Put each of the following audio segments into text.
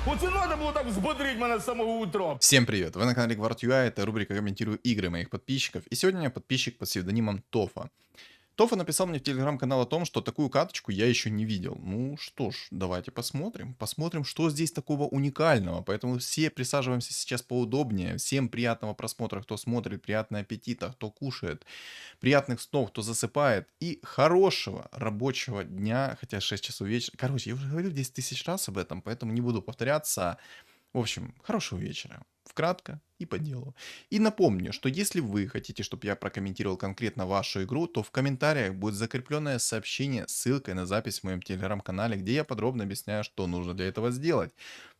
Оце треба було так взбодрить мене з самого утра. Всем привет! Вы на канале Guard.ua, это рубрика «Комментирую игры» моих подписчиков. И сегодня у меня подписчик под псевдонимом Тофа. Тофа написал мне в телеграм-канал о том, что такую каточку я еще не видел. Ну что ж, давайте посмотрим. Посмотрим, что здесь такого уникального. Поэтому все присаживаемся сейчас поудобнее. Всем приятного просмотра, кто смотрит, приятного аппетита, кто кушает, приятных снов, кто засыпает. И хорошего рабочего дня, хотя 6 часов вечера. Короче, я уже говорил 10 тысяч раз об этом, поэтому не буду повторяться. В общем, хорошего вечера. Вкратко и по делу. И напомню, что если вы хотите, чтобы я прокомментировал конкретно вашу игру, то в комментариях будет закрепленное сообщение с ссылкой на запись в моем телеграм-канале, где я подробно объясняю, что нужно для этого сделать.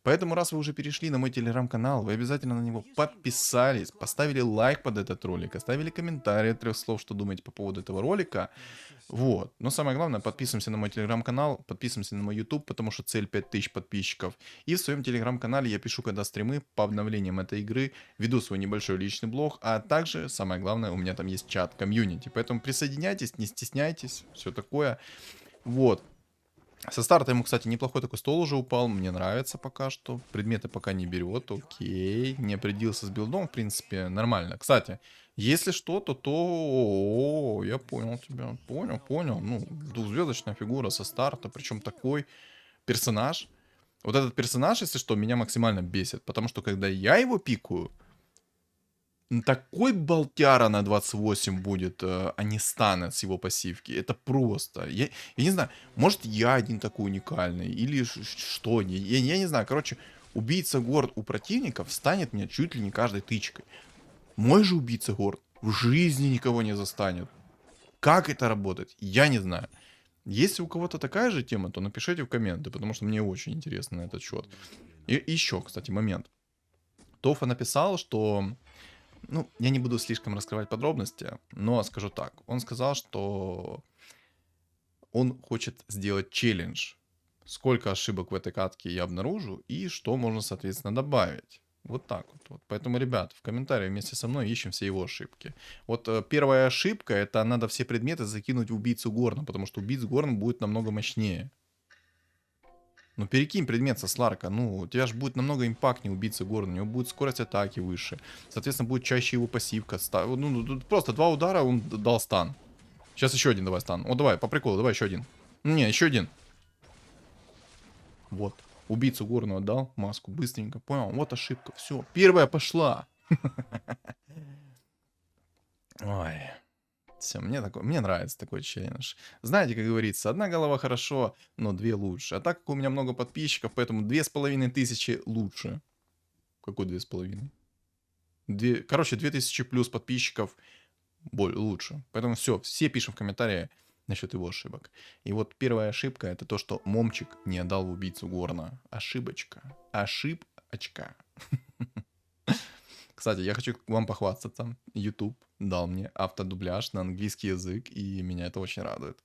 Поэтому, раз вы уже перешли на мой телеграм-канал, вы обязательно на него подписались, поставили лайк под этот ролик, оставили комментарий от 3 слов, что думаете по поводу этого ролика. Вот. Но самое главное, подписываемся на мой телеграм-канал, подписываемся на мой YouTube, потому что цель 5000 подписчиков. И в своем телеграм-канале я пишу, когда стримы по обновлениям этой игры, веду свой небольшой личный блог, а также, самое главное, у меня там есть чат комьюнити. Поэтому присоединяйтесь, не стесняйтесь, все такое. Вот. Со старта ему, кстати, неплохой такой стол уже упал, мне нравится пока что. Предметы пока не берет, окей. Не определился с билдом, в принципе, нормально. Кстати, если что-то, то... О, я понял тебя, понял. Ну, двухзвездочная фигура со старта, причем такой персонаж. Вот этот персонаж, если что, меня максимально бесит, потому что когда я его пикаю, такой болтяра на 28 будет, а не станет с его пассивки. Это просто. Я не знаю, может я один такой уникальный, или что, я не знаю. Короче, убийца горд у противников станет мне чуть ли не каждой тычкой. Мой же убийца горд в жизни никого не застанет. Как это работает, я не знаю. Если у кого-то такая же тема, то напишите в комменты, потому что мне очень интересно на этот счет. И еще, кстати, момент. Тофа написал, что... Ну, я не буду слишком раскрывать подробности, но скажу так. Он сказал, что он хочет сделать челлендж. Сколько ошибок в этой катке я обнаружу и что можно, соответственно, добавить. Вот так вот. Поэтому, ребят, в комментариях вместе со мной ищем все его ошибки. Вот первая ошибка, это надо все предметы закинуть в убийцу Горна, потому что убийца Горн будет намного мощнее. Ну, перекинь предмет со Сларка. Ну, у тебя же будет намного импактнее убийца Горна. У него будет скорость атаки выше. Соответственно, будет чаще его пассивка. Ну, тут просто 2 удара, он дал стан. Сейчас еще один давай стан. О, давай, по приколу, давай еще один. Не, еще один. Вот. Убийцу Горну отдал. Маску быстренько. Понял? Вот ошибка. Все. Первая пошла. Ой. Все, мне нравится такой челлендж. Знаете, как говорится, одна голова хорошо, но 2 лучше. А так как у меня много подписчиков, поэтому 2500 лучше. Какой 2500? Короче, 2000 плюс подписчиков лучше. Поэтому все пишем в комментариях насчет его ошибок. И вот первая ошибка, это то, что Момчик не отдал в убийцу Горна. Ошибочка. Ошибочка. Кстати, я хочу вам похвастаться. YouTube дал мне автодубляж на английский язык, и меня это очень радует.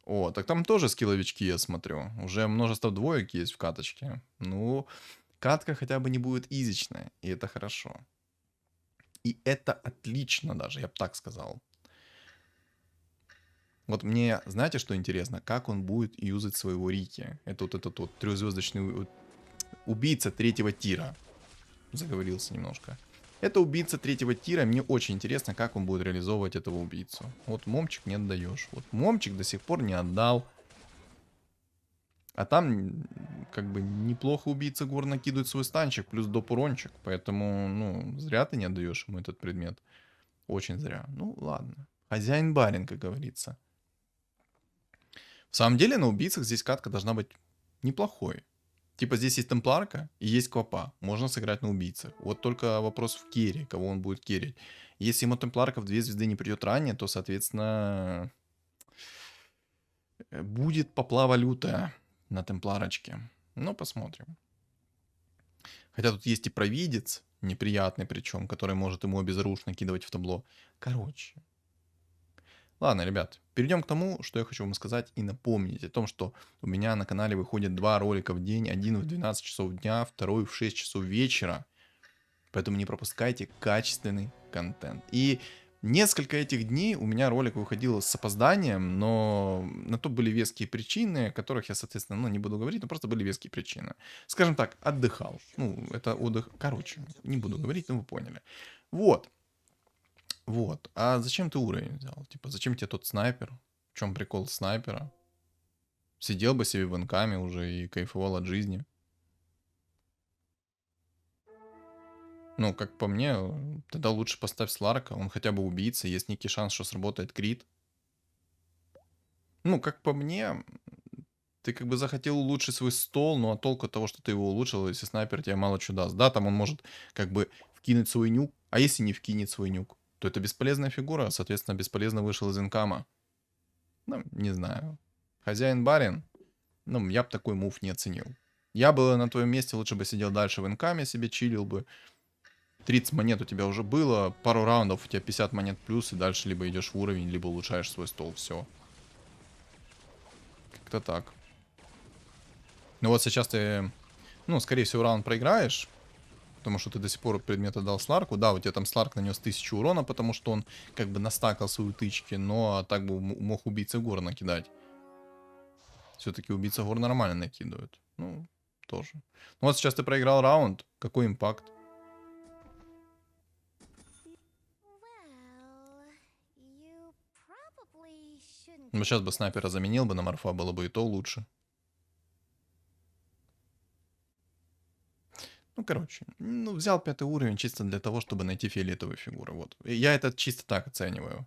О, так там тоже скилловички, я смотрю. Уже множество двоек есть в каточке. Ну, катка хотя бы не будет изичная, и это хорошо. И это отлично даже, я бы так сказал. Вот мне, знаете, что интересно? Как он будет юзать своего Рики? Это вот этот вот 3-звездочный убийца 3-го тира. Заговорился немножко. Это убийца 3-го тира. Мне очень интересно, как он будет реализовывать этого убийцу. Вот Момчик не отдаешь. Вот Момчик до сих пор не отдал. А там, как бы, неплохо убийца Гор накидывает свой станчик, плюс доп урончик. Поэтому, ну, зря ты не отдаешь ему этот предмет. Очень зря. Ну, ладно. Хозяин-барин, как говорится. В самом деле, на убийцах здесь катка должна быть неплохой. Типа здесь есть темпларка и есть квапа. Можно сыграть на убийцах. Вот только вопрос в керри, кого он будет керрить. Если ему темпларка в 2 звезды не придет ранее, то, соответственно, будет поплава лютая на темпларочке. Ну, посмотрим. Хотя тут есть и провидец, неприятный причем, который может ему обезоружить накидывать в табло. Короче. Ладно, ребят, перейдем к тому, что я хочу вам сказать и напомнить о том, что у меня на канале выходит 2 ролика в день, один в 12 часов дня, второй в 6 часов вечера. Поэтому не пропускайте качественный контент. И Несколько этих дней у меня ролик выходил с опозданием, но на то были веские причины, о которых я, соответственно, ну, не буду говорить, но просто были веские причины. Скажем так, отдыхал. Ну, это отдых... Короче, не буду говорить, но вы поняли. Вот. Вот. А зачем ты уровень взял? Типа, зачем тебе тот снайпер? В чем прикол снайпера? Сидел бы себе в инкаме уже и кайфовал от жизни. Ну, как по мне, тогда лучше поставь Сларка, он хотя бы убийца, есть некий шанс, что сработает крит. Ну, как по мне, ты как бы захотел улучшить свой стол, но а толку от того, что ты его улучшил, если снайпер тебе мало что даст. Да, там он может как бы вкинуть свой нюк, а если не вкинет свой нюк, то это бесполезная фигура, соответственно, бесполезно вышел из инкама. Ну, не знаю. Хозяин-барин, ну, я бы такой мув не оценил. Я бы на твоем месте лучше бы сидел дальше в инкаме, себе чилил бы. 30 монет у тебя уже было, пару раундов, у тебя 50 монет плюс, и дальше либо идешь в уровень, либо улучшаешь свой стол, все. Как-то так. Ну вот сейчас ты, ну, скорее всего, раунд проиграешь, потому что ты до сих пор предмет отдал Сларку. Да, у тебя там Сларк нанес 1000 урона, потому что он как бы настакал свои утычки, но так бы мог убийца Гор накидать. Все-таки убийца Гор нормально накидывают. Ну, тоже. Ну вот сейчас ты проиграл раунд, какой импакт? Ну, сейчас бы снайпера заменил бы на морфа, было бы и то лучше. Ну, короче, ну, взял 5 уровень чисто для того, чтобы найти фиолетовые фигуры. Вот. И я это чисто так оцениваю.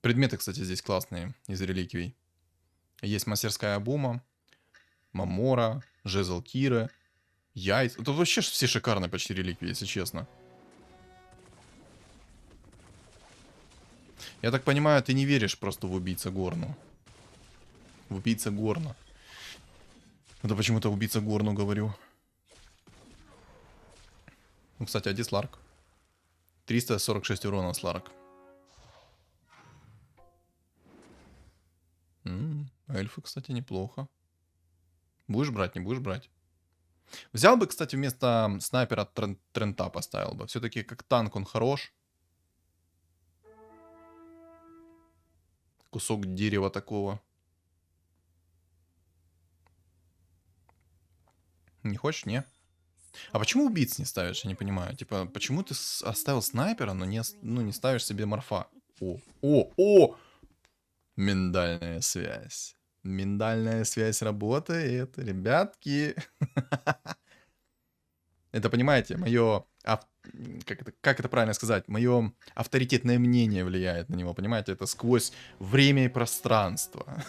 Предметы, кстати, здесь классные из реликвий. Есть мастерская Бума, Мамора, Жезл Киры, Яйц. Это вообще все шикарные почти реликвии, если честно. Я так понимаю, ты не веришь просто в убийца Горну. В убийца Горна. Это почему-то убийца Горну говорю. Ну, кстати, один Сларк. 346 урона Сларк. Эльфы, кстати, неплохо. Будешь брать, не будешь брать? Взял бы, кстати, вместо снайпера Трента поставил бы. Все-таки как танк он хорош. Кусок дерева такого. Не хочешь, не? А почему убийц не ставишь? Я не понимаю. Типа, почему ты оставил снайпера, но не ставишь себе морфа? О! Миндальная связь. Миндальная связь работает, ребятки. Это, понимаете, мое... Как это правильно сказать? Мое авторитетное мнение влияет на него, понимаете? Это сквозь время и пространство.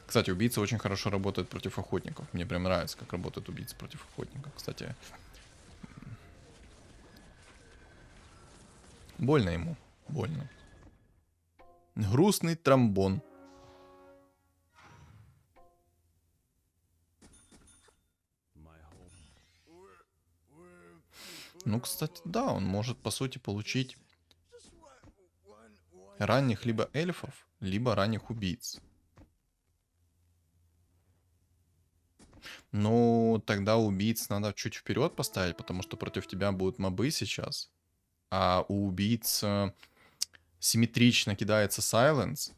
Кстати, убийца очень хорошо работает против охотников. Мне прям нравится, как работает убийца против охотников. Кстати, больно ему. Больно. Грустный тромбон. Ну, кстати, да, он может, по сути, получить ранних либо эльфов, либо ранних убийц. Ну, тогда убийц надо чуть вперед поставить, потому что против тебя будут мобы сейчас. А у убийц симметрично кидается сайленс.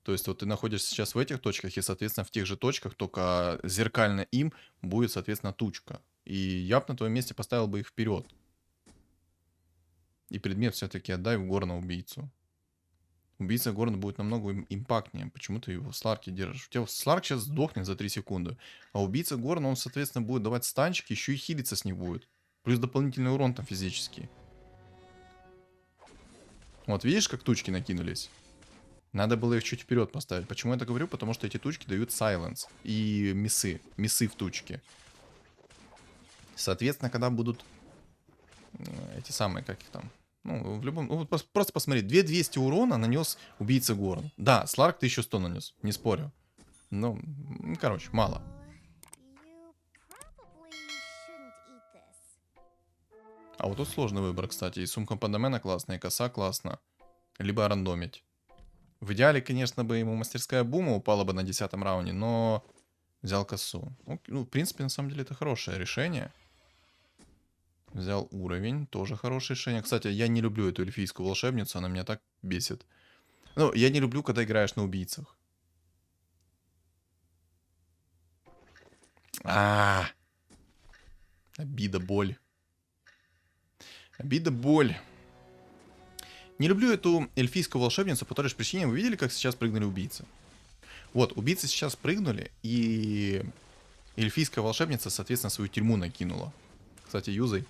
То есть вот ты находишься сейчас в этих точках, и, соответственно, в тех же точках, только зеркально им будет, соответственно, тучка. И я бы на твоем месте поставил бы их вперед. И предмет все-таки отдай в Горна убийцу. Убийца Горна будет намного импактнее. Почему ты его в Сларке держишь? У тебя Сларк сейчас сдохнет за 3 секунды. А убийца Горна, он, соответственно, будет давать станчики, еще и хилиться с них будет. Плюс дополнительный урон там физический. Вот, видишь, как тучки накинулись? Надо было их чуть вперед поставить. Почему я это говорю? Потому что эти тучки дают сайленс и миссы. Миссы в тучке. Соответственно, когда будут эти самые, как их там... Ну, в любом... Ну, просто посмотри. 2200 урона нанес убийца Горн. Да, Сларк 1100 нанес. Не спорю. Ну, короче, мало. А вот тут сложный выбор, кстати. И сумка Пандамена классная, и коса классно. Либо рандомить. В идеале, конечно, бы ему мастерская Бума упала бы на 10-м раунде, но взял косу. Ну, в принципе, на самом деле, это хорошее решение. Взял уровень, тоже хорошее решение. Кстати, я не люблю эту эльфийскую волшебницу, она меня так бесит. Ну, я не люблю, когда играешь на убийцах. А, обида, боль. Обида, боль. Не люблю эту эльфийскую волшебницу по той же причине. Вы видели, как сейчас прыгнули убийцы? Вот, убийцы сейчас прыгнули, и эльфийская волшебница, соответственно, свою тюрьму накинула. Кстати, юзай.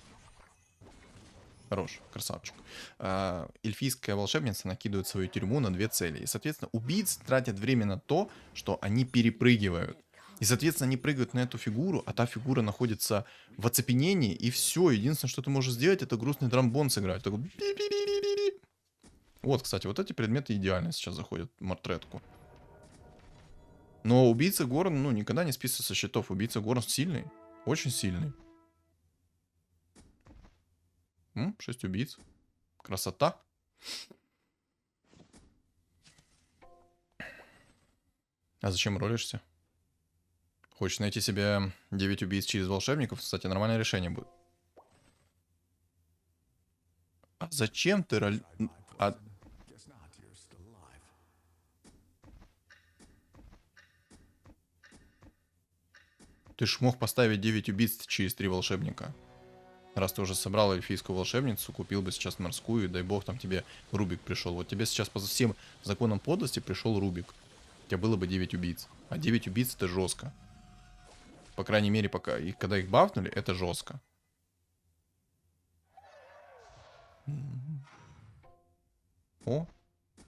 Хорош, красавчик. Эльфийская волшебница накидывает свою тюрьму на две цели. И, соответственно, убийцы тратят время на то, что они перепрыгивают. И, соответственно, они прыгают на эту фигуру, а та фигура находится в оцепенении, и все. Единственное, что ты можешь сделать, это грустный драмбон сыграть. Такой би-би-би-би-би. Вот, кстати, вот эти предметы идеально сейчас заходят в мортретку. Но убийца Горн, ну, никогда не списывается со счетов. Убийца Горн сильный. Очень сильный. 6 убийц. Красота. А зачем ролишься? Хочешь найти себе 9 убийц через волшебников? Кстати, нормальное решение будет. А зачем ты роль... А... Ты ж мог поставить 9 убийц через 3 волшебника. Раз ты уже собрал эльфийскую волшебницу, купил бы сейчас морскую, и дай бог там тебе Рубик пришел. Вот тебе сейчас по всем законам подлости пришел Рубик. У тебя было бы 9 убийц. А 9 убийц это жестко. По крайней мере, пока. И когда их бафнули, это жестко. О,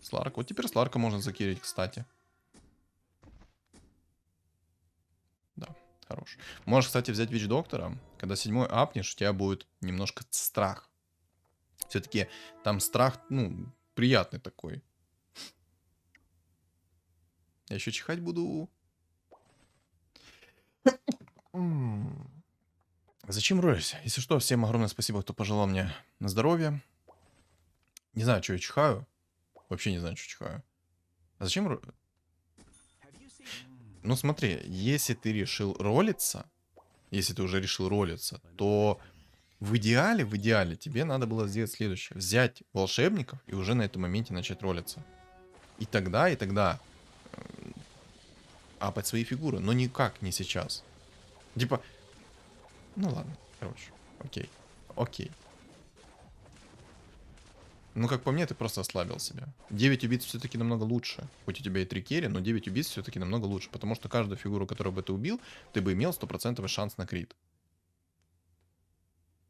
Сларк. Вот теперь Сларка можно закирить, кстати. Да, хорош. Можешь, кстати, взять Вич Доктора. Когда 7-й апнешь, у тебя будет немножко страх. Все-таки там страх, ну, приятный такой. Я еще чихать буду. Зачем ролишься? Если что, всем огромное спасибо, кто пожелал мне на здоровье. Не знаю, что я чихаю. Вообще не знаю, что чихаю. А зачем... Ну смотри, если ты решил ролиться, если ты уже решил ролиться, то в идеале тебе надо было сделать следующее. Взять волшебников и уже на этом моменте начать ролиться. И тогда апать свои фигуры. Но никак не сейчас. Типа, ну ладно, короче, окей, окей. Ну, как по мне, ты просто ослабил себя. 9 убийц все-таки намного лучше. Хоть у тебя и 3 керри, но 9 убийц все-таки намного лучше. Потому что каждую фигуру, которую бы ты убил, ты бы имел 100% шанс на крит.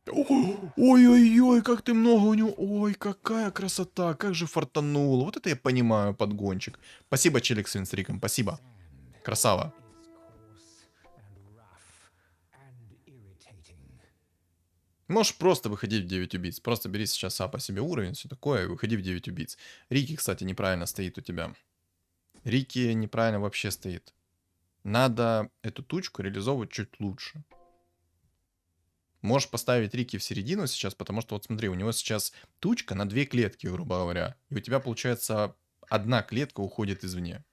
Ой-ой-ой, как ты много у него... Ой, какая красота, как же фартануло. Вот это я понимаю, подгончик. Спасибо, Челик с Винстриком, спасибо. Красава. Можешь просто выходить в 9 убийц. Просто бери сейчас по себе уровень, все такое, и выходи в 9 убийц. Рики, кстати, неправильно стоит у тебя. Рики неправильно вообще стоит. Надо эту тучку реализовывать чуть лучше. Можешь поставить Рики в середину сейчас, потому что вот смотри, у него сейчас тучка на 2 клетки, грубо говоря. И у тебя, получается, одна клетка уходит извне.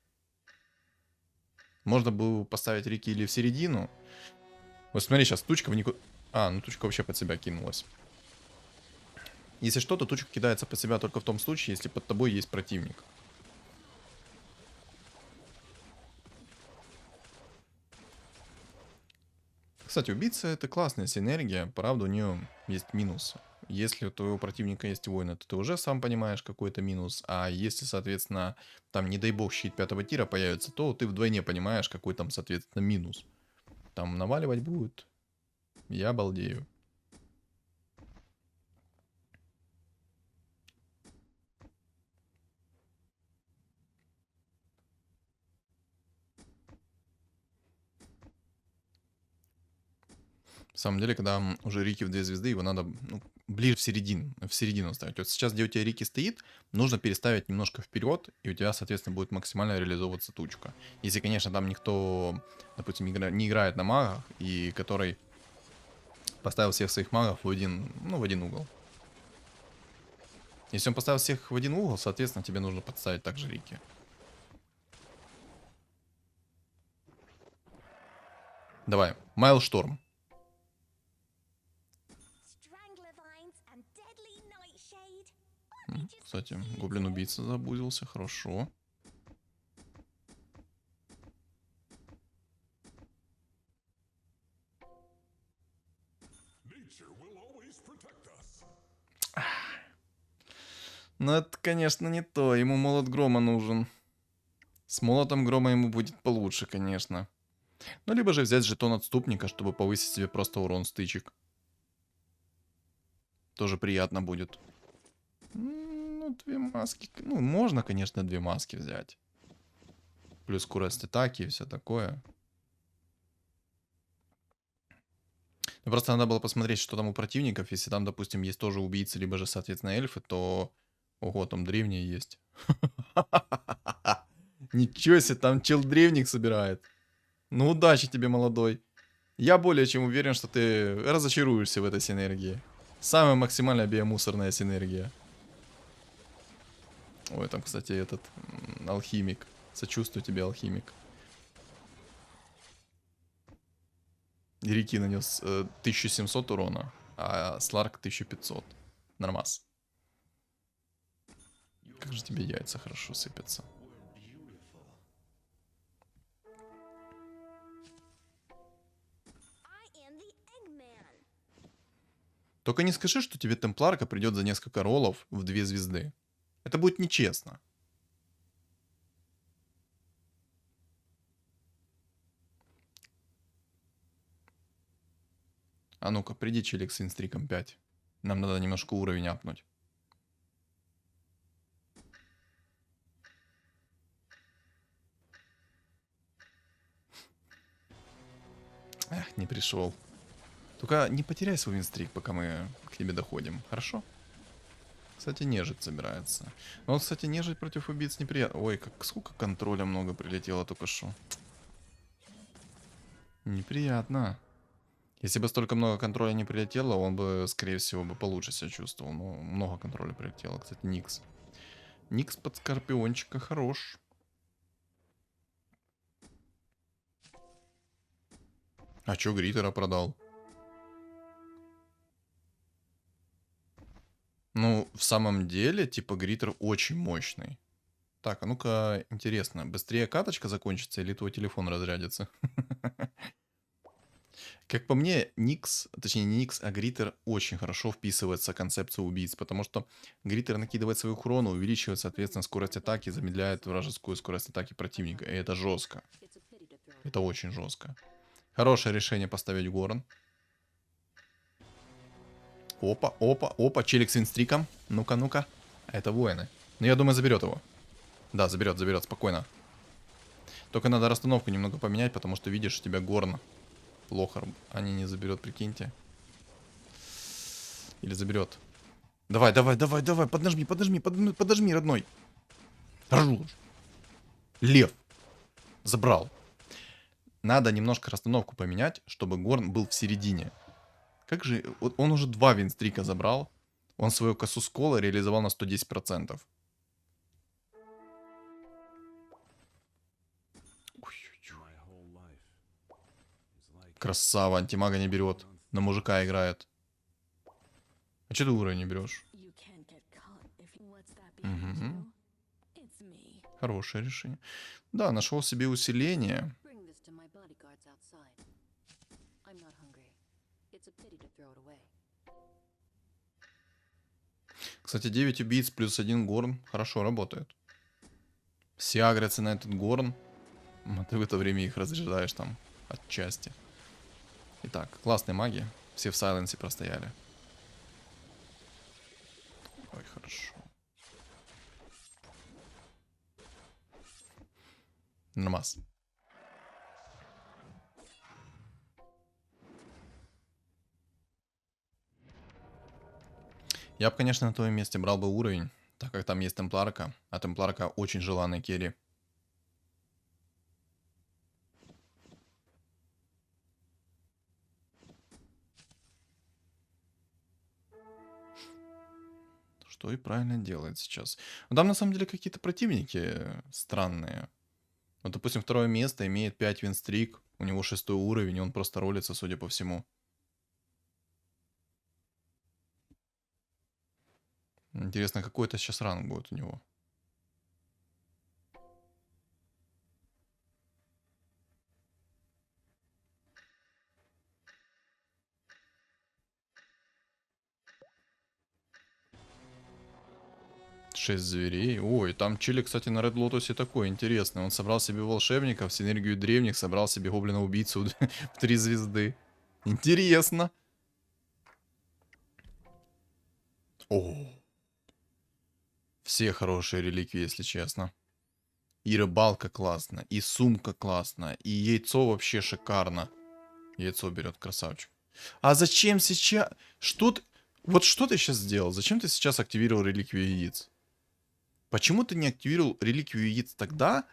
Можно было поставить Рики или в середину. Вот смотри, сейчас тучка в никуда... А, ну тучка вообще под себя кинулась. Если что, то тучка кидается под себя только в том случае, если под тобой есть противник. Кстати, убийца это классная синергия, правда у нее есть минус. Если у твоего противника есть воины, то ты уже сам понимаешь какой-то минус, а если, соответственно, там, не дай бог, щит 5-го тира появится, то ты вдвойне понимаешь, какой там, соответственно, минус. Там наваливать будет. Я балдею. В самом деле, когда уже Рики в 2 звезды, его надо ближе в середину ставить. Вот сейчас, где у тебя Рики стоит, нужно переставить немножко вперед, и у тебя, соответственно, будет максимально реализовываться тучка. Если, конечно, там никто, допустим, не играет на магах, и который поставил всех своих магов в один угол. Если он поставил всех в один угол, соответственно, тебе нужно подставить также Рики. Давай, Майлшторм. Кстати, гоблин-убийца забузился, хорошо. Ну это, конечно, не то. Ему молот грома нужен. С молотом грома ему будет получше, конечно. Ну, либо же взять жетон отступника, чтобы повысить себе просто урон стычек. Тоже приятно будет. Ну, 2 маски. Ну, можно, конечно, 2 маски взять. Плюс скорость атаки и все такое. Ну, просто надо было посмотреть, что там у противников. Если там, допустим, есть тоже убийцы, либо же, соответственно, эльфы, то... Ого, там древние есть. Ничего себе, там чел древних собирает. Ну, удачи тебе, молодой. Я более чем уверен, что ты разочаруешься в этой синергии. Самая максимальная биомусорная синергия. Ой, там, кстати, этот алхимик. Сочувствую тебе, алхимик. Рики нанес 1700 урона, а Сларк 1500. Нормас. Как же тебе яйца хорошо сыпятся. Только не скажи, что тебе темпларка придет за несколько роллов в 2 звезды. Это будет нечестно. А ну-ка, приди, челик, с инстриком 5. Нам надо немножко уровень апнуть. Эх, не пришел. Только не потеряй свой инстрик, пока мы к тебе доходим, хорошо? Кстати, нежить собирается. Ну вот, кстати, нежить против убийц неприятно. Ой, сколько контроля много прилетело только что. Неприятно. Если бы столько много контроля не прилетело, он бы, скорее всего, бы получше себя чувствовал. Но много контроля прилетело. Кстати, Никс. Никс под Скорпиончика хорош. А чё Гритера продал? Ну, в самом деле, типа, Гритер очень мощный. Так, а ну-ка, интересно, быстрее каточка закончится или твой телефон разрядится? Как по мне, Никс, точнее не Никс, а Гритер очень хорошо вписывается в концепцию убийц, потому что Гритер накидывает свою хрону, увеличивает, соответственно, скорость атаки, замедляет вражескую скорость атаки противника. И это жестко. Это очень жестко. Хорошее решение поставить Горн. Опа, опа, опа, челик с винстриком. Ну-ка, ну-ка. Это воины. Ну, я думаю, заберет его. Да, заберет, заберет, спокойно. Только надо расстановку немного поменять, потому что, видишь, у тебя Горн. Плохо. Они не заберет, прикиньте. Или заберет. Давай, давай, давай, давай, поднажми, поднажми, поднажми, родной. Ржу. Лев. Забрал. Надо немножко расстановку поменять, чтобы Горн был в середине. Как же... Вот он уже 2 винстрика забрал. Он свою косу скола реализовал на 110%. Красава, антимага не берет. На мужика играет. А че ты уровень не берешь? Угу. Хорошее решение. Да, нашел себе усиление. Кстати, 9 убийц плюс 1 горн хорошо работают. Все агрятся на этот горн. А ты в это время их разряжаешь там отчасти. Итак, классные маги. Все в сайленсе простояли. Ой, хорошо. Нормас. Я бы, конечно, на твоем месте брал бы уровень, так как там есть темпларка, а темпларка очень желанный керри. Что и правильно делает сейчас. Но там на самом деле какие-то противники странные. Вот, допустим, второе место имеет 5 винстрик, у него 6 уровень, и он просто ролится, судя по всему. Интересно, какой это сейчас ранг будет у него. Шесть зверей. Ой, там чили, кстати, на Ред Лотосе такой интересный. Он собрал себе волшебников, синергию древних, собрал себе гоблина-убийцу в 3 звезды. Интересно. О, все хорошие реликвии, если честно. И рыбалка классно, и сумка классно, и яйцо вообще шикарно. Яйцо берет, красавчик. А зачем сейчас... Что ты... Вот что ты сейчас сделал? Зачем ты сейчас активировал реликвию яиц? Почему ты не активировал реликвию яиц тогда,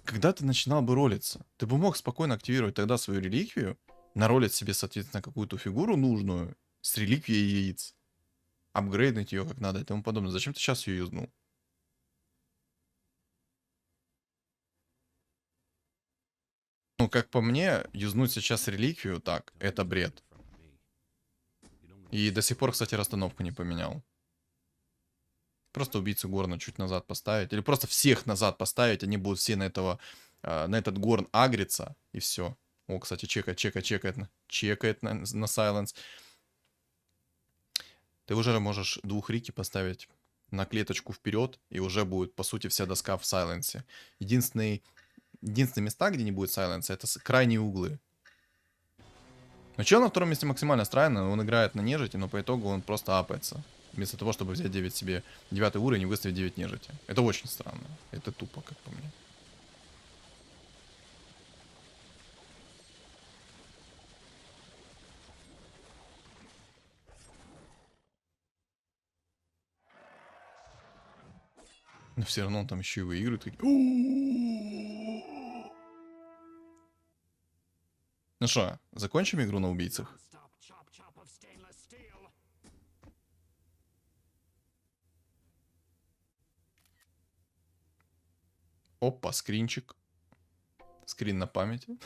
когда ты начинал бы ролиться? Ты бы мог спокойно активировать тогда свою реликвию, наролить себе, соответственно, какую-то фигуру нужную с реликвией яиц, апгрейднуть ее как надо и тому подобное. Зачем ты сейчас ее юзнул? Ну, как по мне, юзнуть сейчас реликвию, так, это бред. И до сих пор, кстати, расстановку не поменял. Просто убийцу Горна чуть назад поставить. Или просто всех назад поставить. Они будут все на этого, на этот Горн агриться. И все. О, кстати, чекает. Чекает на Сайленс. Ты уже можешь двух Рики поставить на клеточку вперед. И уже будет, по сути, вся доска в Сайленсе. Единственные места, где не будет Сайленса, это крайние углы. Но чел на втором месте максимально странный. Он играет на нежити, но по итогу он просто апается. Вместо того, чтобы взять 9 себе 9 уровень и выставить 9 нежити. Это очень странно. Это тупо, как по мне. Но все равно он там еще и выигрывает. Ну что, закончим игру на убийцах? Опа, скринчик. Скрин на памяти.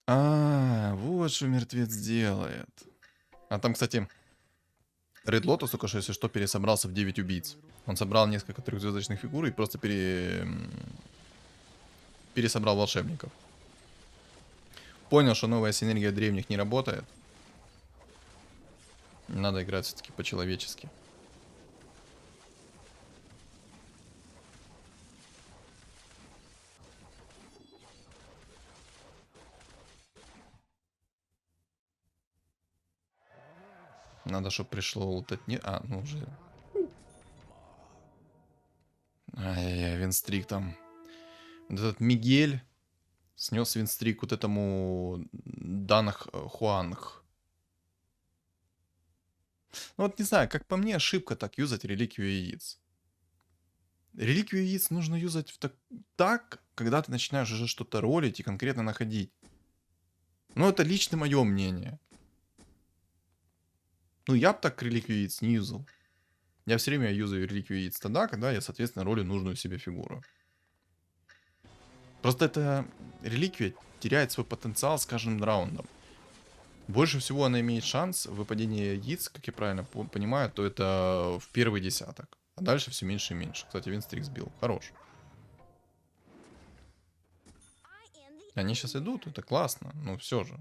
А, вот что мертвец делает. А там, кстати, Ред Лотос только что, если что, пересобрался в 9 убийц. Он собрал несколько трехзвездочных фигур и просто пересобрал волшебников. Понял, что новая синергия древних не работает. Надо играть все-таки по-человечески. Надо, чтобы пришло лутать не... А, ну уже... Ай-яй-яй, винстрик там. Вот этот Мигель снес винстрик вот этому Данах Хуанг. Ну вот не знаю, как по мне, ошибка так юзать реликвию яиц. Реликвию яиц нужно юзать так, когда ты начинаешь уже что-то ролить и конкретно находить. Ну это лично мое мнение. Ну я бы так реликвию яиц не юзал. Я все время юзаю реликвию яиц тогда, когда я, соответственно, ролю нужную себе фигуру. Просто эта реликвия теряет свой потенциал с каждым раундом. Больше всего она имеет шанс выпадения яиц, как я правильно понимаю, то это в первый десяток. А дальше все меньше и меньше. Кстати, винстрик сбил. Хорош. Они сейчас идут, это классно. Ну все же.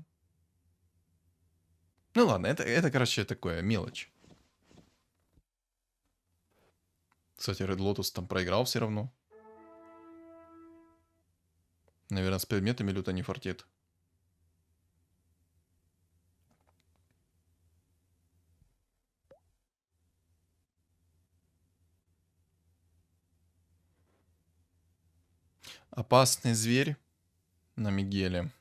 Ну ладно, это короче, такое, мелочь. Кстати, Red Lotus там проиграл все равно. Наверное, с предметами люто не фартит. Опасный зверь на Мигеле.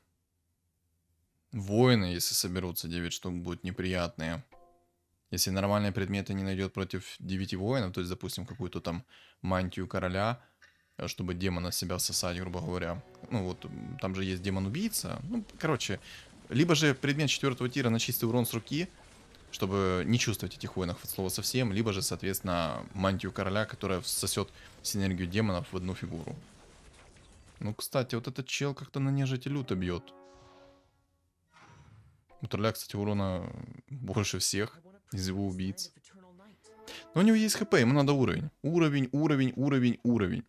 Воины, если соберутся 9 штук, будут неприятные. Если нормальные предметы не найдет против 9 воинов, то есть, допустим, какую-то там мантию короля, чтобы демона себя всосать, грубо говоря. Ну вот, там же есть демон-убийца. Ну, короче, либо же предмет 4-го тира на чистый урон с руки, чтобы не чувствовать этих воинов от слова совсем, либо же, соответственно, мантию короля, которая всосет синергию демонов в одну фигуру. Ну, кстати, вот этот чел как-то на нежити люто бьет. У тролля, кстати, урона больше всех из его убийц. Но у него есть хп, ему надо уровень. Уровень, уровень, уровень, уровень.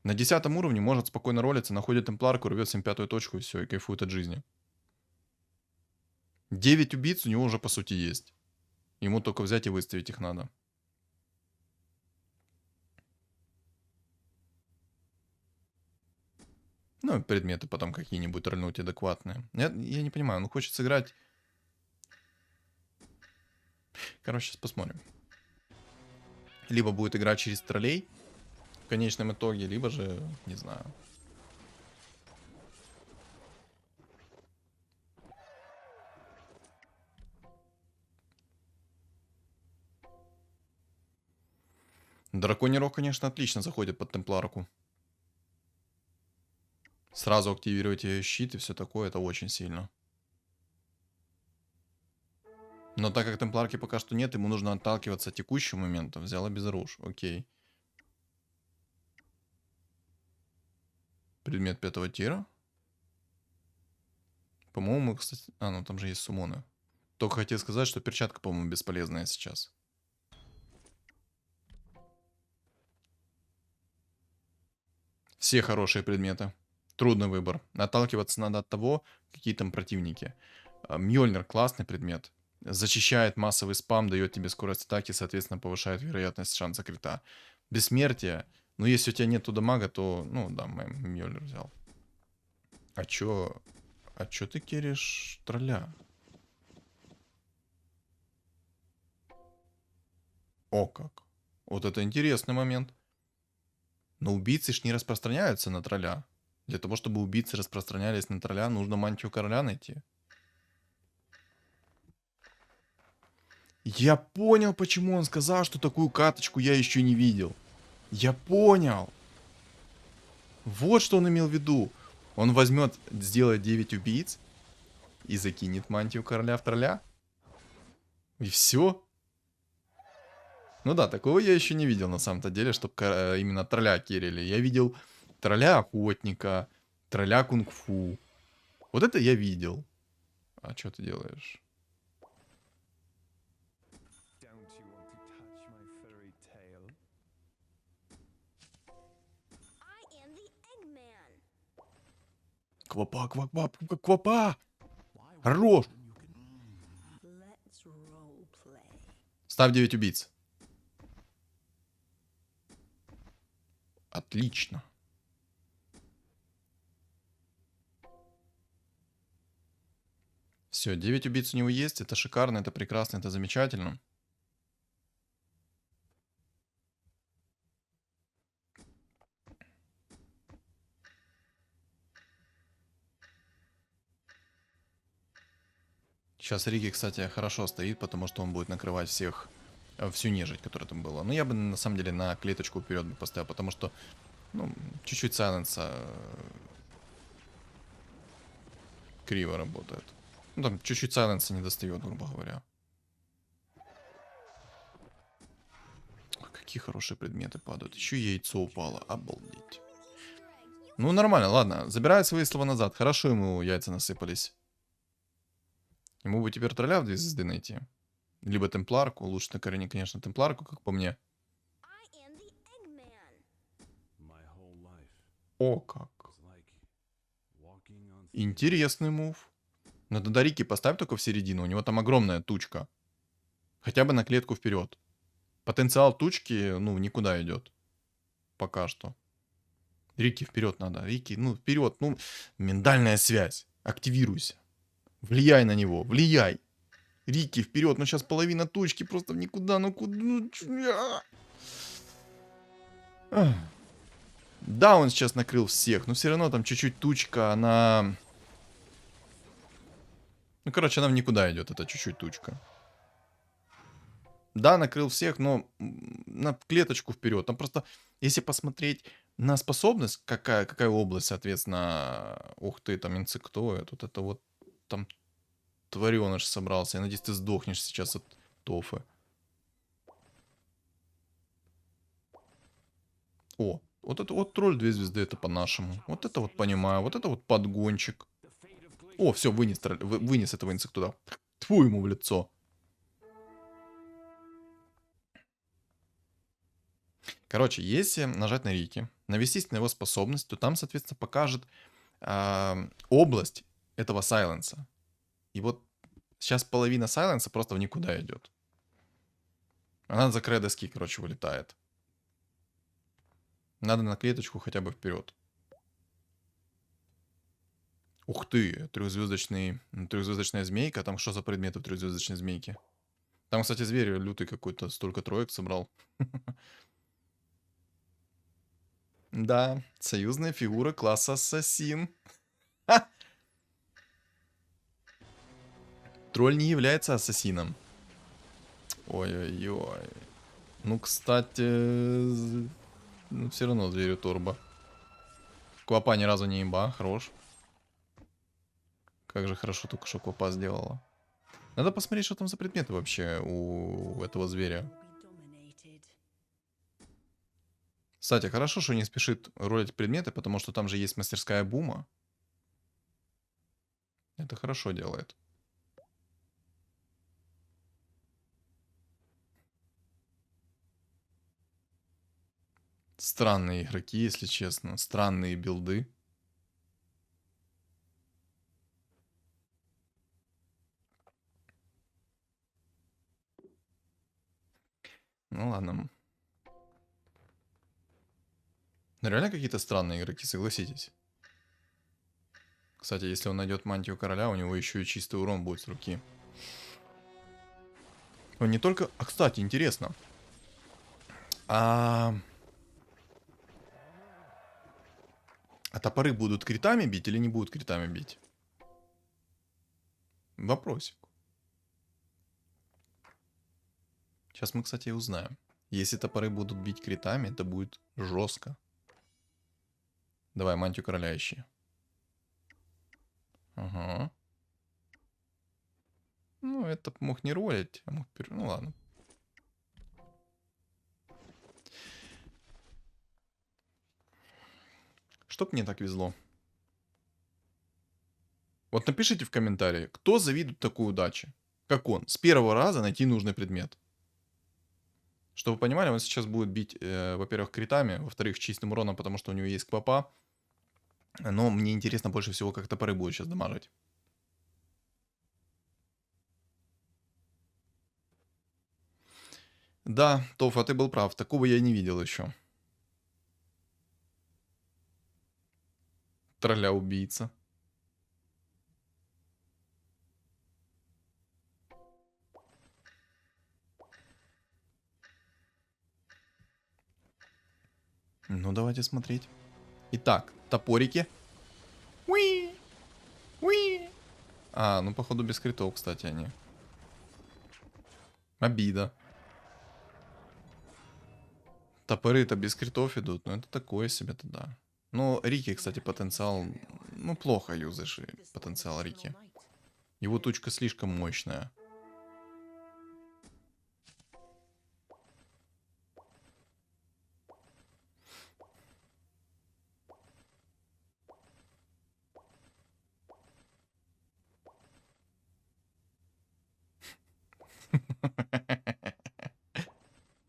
На 10 уровне может спокойно ролиться, находит темпларку, рвет 7-5 точку и все, и кайфует от жизни. 9 убийц у него уже по сути есть. Ему только взять и выставить их надо. Ну, и предметы потом какие-нибудь рольнуть адекватные. Я не понимаю, он хочет сыграть... Короче, сейчас посмотрим. Либо будет играть через троллей в конечном итоге, либо же, не знаю. Драконий рог, конечно, отлично заходит под темпларку. Сразу активировать ее щит и все такое, это очень сильно. Но так как темпларки пока что нет, ему нужно отталкиваться от текущего момента. Взял обезоружь, окей. Предмет 5-го тира. По-моему, кстати... А, ну там же есть суммоны. Только хотел сказать, что перчатка, по-моему, бесполезная сейчас. Все хорошие предметы. Трудный выбор. Отталкиваться надо от того, какие там противники. Мьёльнир классный предмет. Зачищает массовый спам, дает тебе скорость атаки, соответственно, повышает вероятность шанса крита. Бессмертие. Но если у тебя нету дамага, то, ну да, Мьёльнир взял. А чё ты керишь тролля? О как. Вот это интересный момент. Но убийцы ж не распространяются на тролля. Для того, чтобы убийцы распространялись на тролля, нужно мантию короля найти. Я понял, почему он сказал, что такую каточку я еще не видел. Я понял. Вот что он имел в виду. Он возьмет, сделает 9 убийц и закинет мантию короля в тролля. И все. Ну да, такого я еще не видел на самом-то деле, чтобы именно тролля керили. Я видел тролля охотника, тролля кунг-фу. Вот это я видел. А что ты делаешь? Квапа, квапа, квапа! Хорош! Ставь 9 убийц. Отлично. Все, 9 убийц у него есть. Это шикарно, это прекрасно, это замечательно. Сейчас Риги, кстати, хорошо стоит, потому что он будет накрывать всех, всю нежить, которая там была. Но я бы, на самом деле, на клеточку вперед бы поставил, потому что, ну, чуть-чуть сайленса криво работает. Ну, там чуть-чуть сайленса не достает, грубо говоря. Какие хорошие предметы падают. Еще яйцо упало. Обалдеть. Ну, нормально, ладно. Забирает свои слова назад. Хорошо ему яйца насыпались. Ему бы теперь тролля в 2 звезды найти. Либо темпларку. Лучше на короне, конечно, темпларку, как по мне. О, как. Интересный мув. Но Додарики поставь только в середину. У него там огромная тучка. Хотя бы на клетку вперед. Потенциал тучки, ну, никуда идет. Пока что. Рики, вперед надо. Рики, ну, вперед. Ну, ментальная связь. Активируйся. Влияй на него. Влияй. Рики, вперед. Ну, сейчас половина тучки просто в никуда. Ну, куда? Ну, да, он сейчас накрыл всех. Но все равно там чуть-чуть тучка, она... Ну, короче, она в никуда идет, это чуть-чуть тучка. Да, накрыл всех, но на клеточку вперед. Там просто, если посмотреть на способность, какая область, соответственно, ух ты, там инсектоид, вот это вот, там твареныш собрался. Я надеюсь, ты сдохнешь сейчас от тофы. О, Вот это вот тролль 2 звезды, это по-нашему. Вот это вот понимаю. Вот это вот подгончик. О, все, вынес этого инсекта туда. Тьфу ему в лицо. Короче, если нажать на Рики, навестись на его способность, то там, соответственно, покажет область этого сайленса. И вот сейчас половина сайленса просто в никуда идет. Она за край доски, короче, вылетает. Надо на клеточку хотя бы вперед. Ух ты, трехзвездочная змейка. Там что за предметы в трехзвездочной змейке? Там, кстати, зверь лютый какой-то, столько троек собрал. Да, союзная фигура класса ассасин. Тролль не является ассасином. Ой-ой-ой. Ну, кстати, ну, все равно зверю турбо. Квапа ни разу не имба, хорош. Как же хорошо только что Квапа сделала. Надо посмотреть, что там за предметы вообще у этого зверя. Кстати, хорошо, что не спешит ролить предметы, потому что там же есть мастерская бума. Это хорошо делает. Странные игроки, если честно. Странные билды. Ну ладно. Но реально какие-то странные игроки, согласитесь. Кстати, если он найдет мантию короля, у него еще и чистый урон будет с руки. Он не только... А, кстати, интересно. А топоры будут критами бить или не будут критами бить? Вопросик. Сейчас мы, кстати, и узнаем. Если топоры будут бить критами, это будет жестко. Давай, мантию короля ищи. Ага. Ну, это мог не ролить, а мог... Ну, ладно. Чтоб мне так везло. Вот напишите в комментарии, кто завидует такой удаче. Как он. С первого раза найти нужный предмет. Чтобы вы понимали, он сейчас будет бить, во-первых, критами, во-вторых, чистым уроном, потому что у него есть квапа. Но мне интересно больше всего, как топоры будут сейчас дамажить. Да, Тофа, ты был прав. Такого я не видел еще. Тролля-убийца. Ну, давайте смотреть. Итак, топорики. Уи! Уи! А, ну, походу, без критов, кстати, они. Обида. Топоры-то без критов идут, но это такое себе-то, да. Ну, Рики, кстати, потенциал... Ну, плохо юзаешь потенциал Рики. Его тучка слишком мощная.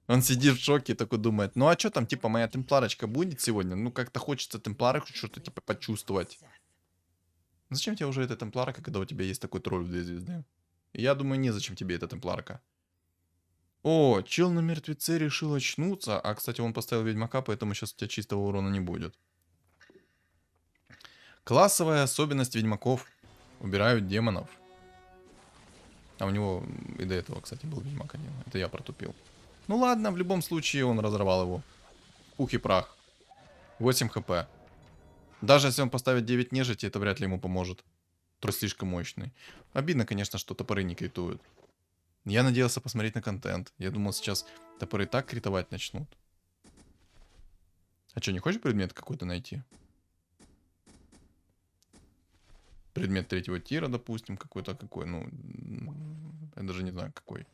Он сидит в шоке и такой думает, ну а что там, типа, моя темпларочка будет сегодня? Ну, как-то хочется темпларочку что-то, типа, почувствовать. Зачем тебе уже эта темпларка, когда у тебя есть такой тролль в 2 звезды? Я думаю, незачем тебе эта темпларка. О, чел на мертвеце решил очнуться. А, кстати, он поставил ведьмака, поэтому сейчас у тебя чистого урона не будет. Классовая особенность ведьмаков. Убирают демонов. А у него и до этого, кстати, был ведьмак один. Это я протупил. Ну ладно, в любом случае он разорвал его. Пух и прах. 8 хп. Даже если он поставит 9 нежити, это вряд ли ему поможет. Трос слишком мощный. Обидно, конечно, что топоры не критуют. Я надеялся посмотреть на контент. Я думал, сейчас топоры так критовать начнут. А что, не хочешь предмет какой-то найти? Предмет 3-го тира, допустим, какой-то какой. Ну, я даже не знаю, какой.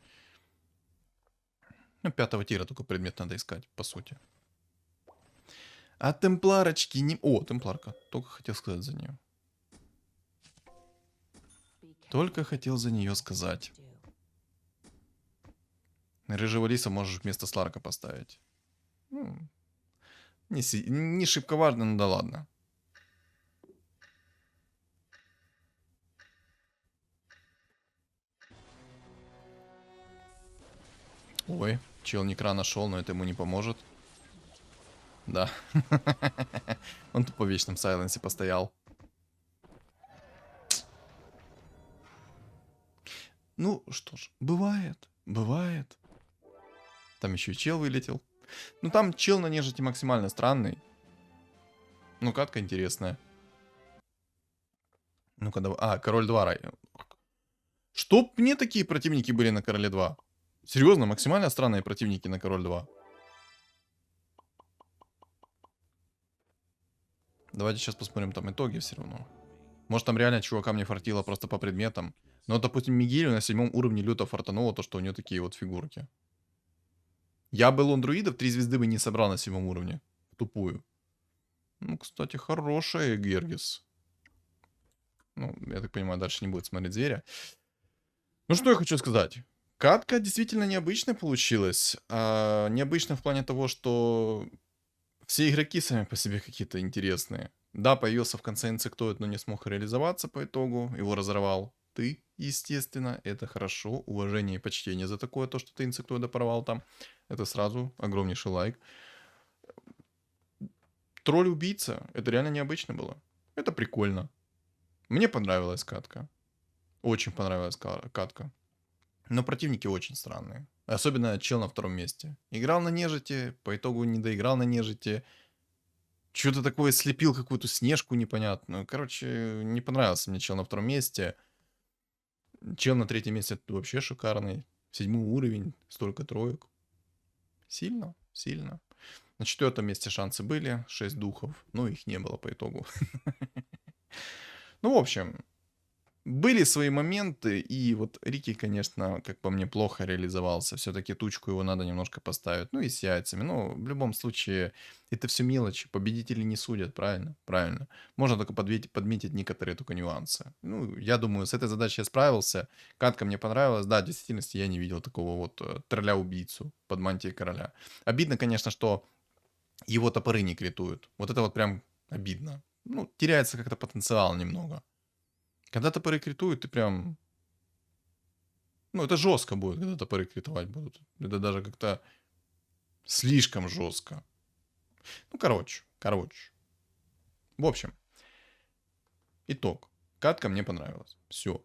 Ну, 5-го тира только предмет надо искать, по сути. А темпларочки не... О, темпларка. Только хотел сказать за нее. Только хотел за нее сказать. Рыжего лиса можешь вместо Сларка поставить. Ну, не шибко важно, но да ладно. Ой, чел Некра нашел, но это ему не поможет. Да. Он тупо в вечном сайленсе постоял. Ну, что ж, бывает, бывает. Там еще и чел вылетел. Ну, там чел на нежити максимально странный. Ну, катка интересная. Ну-ка, давай. А, король 2. Чтоб мне такие противники были на короле 2. Серьезно, максимально странные противники на король 2. Давайте сейчас посмотрим там итоги все равно. Может, там реально чувакам не фартило просто по предметам. Но, допустим, Мигелю на 7 уровне люто фартануло то, что у нее такие вот фигурки. Я был он друидов, 3 звезды бы не собрал на 7 уровне. Тупую. Ну, кстати, хорошая Гергис. Ну, я так понимаю, дальше не будет смотреть зверя. Ну, что я хочу сказать. Катка действительно необычная получилась. Необычно в плане того, что все игроки сами по себе какие-то интересные. Да, появился в конце инсектоид, но не смог реализоваться по итогу. Его разорвал ты, естественно. Это хорошо. Уважение и почтение за такое, то, что ты инсектоида порвал там. Это сразу огромнейший лайк. Тролль-убийца. Это реально необычно было. Это прикольно. Мне понравилась катка. Очень понравилась катка. Но противники очень странные. Особенно чел на втором месте. Играл на нежити, по итогу не доиграл на нежити. Что-то такое слепил, какую-то снежку непонятную. Короче, не понравился мне чел на втором месте. Чел на третьем месте вообще шикарный. 7 уровень, столько троек. Сильно, сильно. На 4 месте шансы были, 6 духов, но их не было по итогу. Ну, в общем, были свои моменты, и вот Рики, конечно, как по мне, плохо реализовался. Все-таки тучку его надо немножко поставить. Ну и с яйцами. Но в любом случае, это все мелочи. Победители не судят, правильно? Правильно. Можно только подметить некоторые только нюансы. Ну, я думаю, с этой задачей я справился. Катка мне понравилась. Да, в действительности я не видел такого вот тролля-убийцу под мантией короля. Обидно, конечно, что его топоры не критуют. Вот это вот прям обидно. Ну, теряется как-то потенциал немного. Когда топоры критуют, ты прям... Ну, это жестко будет, когда топоры критовать будут. Это даже как-то слишком жестко. Ну, короче. В общем, итог. Катка мне понравилась. Все.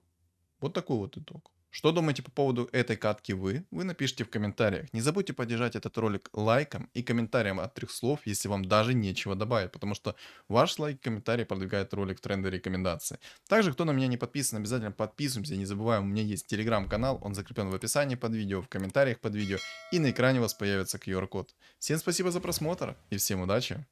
Вот такой вот итог. Что думаете по поводу этой катки вы? Вы напишите в комментариях. Не забудьте поддержать этот ролик лайком и комментарием от 3 слов, если вам даже нечего добавить, потому что ваш лайк и комментарий продвигает ролик в тренды рекомендаций. Также, кто на меня не подписан, обязательно подписываемся. Не забываем, у меня есть телеграм-канал, он закреплен в описании под видео, в комментариях под видео, и на экране у вас появится QR-код. Всем спасибо за просмотр и всем удачи!